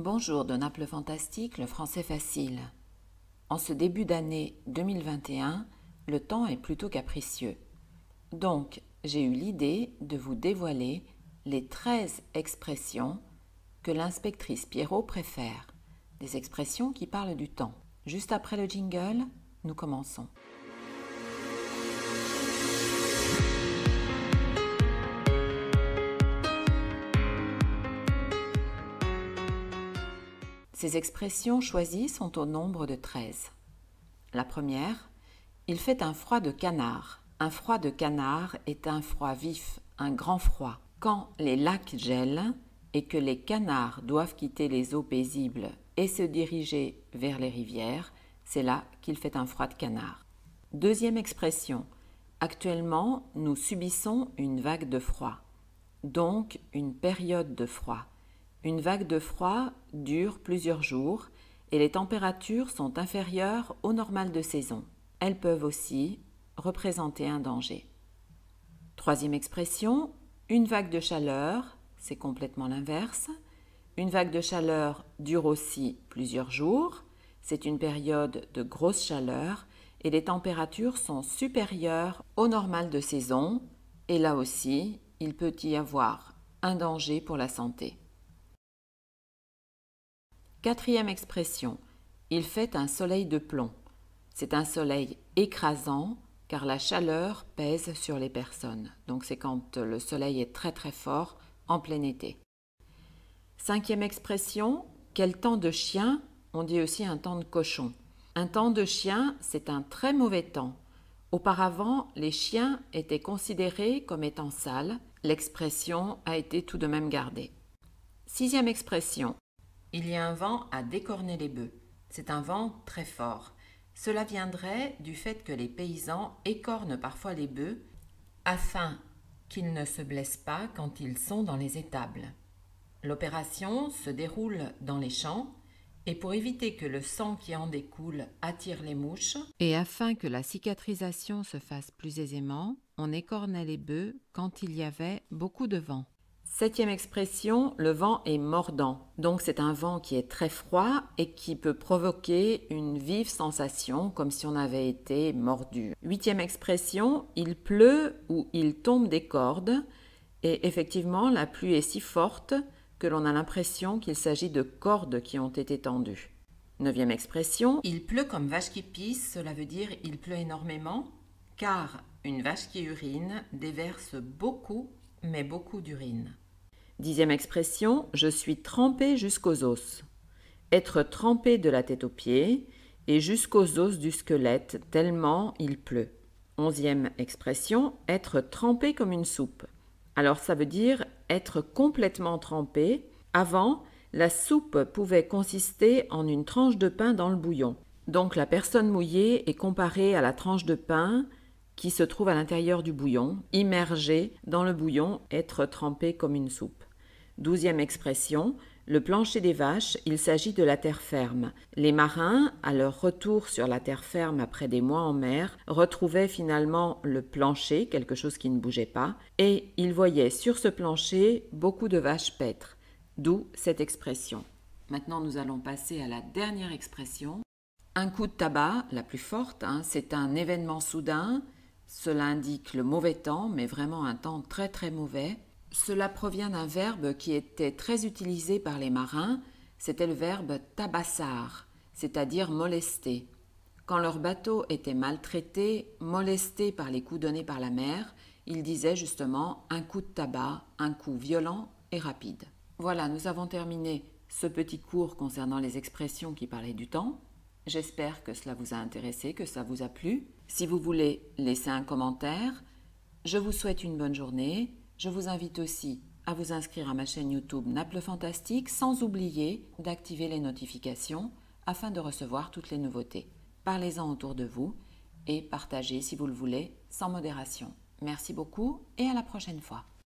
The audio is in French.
Bonjour de Naples Fantastique, le français facile. En ce début d'année 2021, le temps est plutôt capricieux. Donc, j'ai eu l'idée de vous dévoiler les 13 expressions que l'inspectrice Pierrot préfère, des expressions qui parlent du temps. Juste après le jingle, nous commençons. Ces expressions choisies sont au nombre de 13. La première, il fait un froid de canard. Un froid de canard est un froid vif, un grand froid. Quand les lacs gèlent et que les canards doivent quitter les eaux paisibles et se diriger vers les rivières, c'est là qu'il fait un froid de canard. Deuxième expression, actuellement nous subissons une vague de froid, donc une période de froid. Une vague de froid dure plusieurs jours et les températures sont inférieures au normal de saison. Elles peuvent aussi représenter un danger. Troisième expression, une vague de chaleur, c'est complètement l'inverse. Une vague de chaleur dure aussi plusieurs jours, c'est une période de grosse chaleur et les températures sont supérieures au normal de saison et là aussi, il peut y avoir un danger pour la santé. Quatrième expression, il fait un soleil de plomb. C'est un soleil écrasant car la chaleur pèse sur les personnes. Donc c'est quand le soleil est très très fort en plein été. Cinquième expression, quel temps de chien, on dit aussi un temps de cochon. Un temps de chien, c'est un très mauvais temps. Auparavant, les chiens étaient considérés comme étant sales. L'expression a été tout de même gardée. Sixième expression, il y a un vent à décorner les bœufs. C'est un vent très fort. Cela viendrait du fait que les paysans écornent parfois les bœufs afin qu'ils ne se blessent pas quand ils sont dans les étables. L'opération se déroule dans les champs et pour éviter que le sang qui en découle attire les mouches et afin que la cicatrisation se fasse plus aisément, on écornait les bœufs quand il y avait beaucoup de vent. Septième expression, le vent est mordant. Donc c'est un vent qui est très froid et qui peut provoquer une vive sensation comme si on avait été mordu. Huitième expression, il pleut ou il tombe des cordes. Et effectivement, la pluie est si forte que l'on a l'impression qu'il s'agit de cordes qui ont été tendues. Neuvième expression, il pleut comme vache qui pisse, cela veut dire il pleut énormément car une vache qui urine déverse beaucoup, mais beaucoup d'urine. Dixième expression, je suis trempé jusqu'aux os. Être trempé de la tête aux pieds et jusqu'aux os du squelette tellement il pleut. Onzième expression, être trempé comme une soupe. Alors ça veut dire être complètement trempé. Avant, la soupe pouvait consister en une tranche de pain dans le bouillon. Donc la personne mouillée est comparée à la tranche de pain qui se trouve à l'intérieur du bouillon, immergée dans le bouillon, être trempé comme une soupe. Douzième expression, le plancher des vaches, il s'agit de la terre ferme. Les marins, à leur retour sur la terre ferme après des mois en mer, retrouvaient finalement le plancher, quelque chose qui ne bougeait pas, et ils voyaient sur ce plancher beaucoup de vaches paîtres, d'où cette expression. Maintenant, nous allons passer à la dernière expression. Un coup de tabac, la plus forte, c'est un événement soudain. Cela indique le mauvais temps, mais vraiment un temps très très mauvais. Cela provient d'un verbe qui était très utilisé par les marins, c'était le verbe tabassar, c'est-à-dire molester. Quand leur bateau était maltraité, molesté par les coups donnés par la mer, ils disaient justement un coup de tabac, un coup violent et rapide. Voilà, nous avons terminé ce petit cours concernant les expressions qui parlaient du temps. J'espère que cela vous a intéressé, que ça vous a plu. Si vous voulez laisser un commentaire, je vous souhaite une bonne journée. Je vous invite aussi à vous inscrire à ma chaîne YouTube Naples Fantastique sans oublier d'activer les notifications afin de recevoir toutes les nouveautés. Parlez-en autour de vous et partagez si vous le voulez sans modération. Merci beaucoup et à la prochaine fois.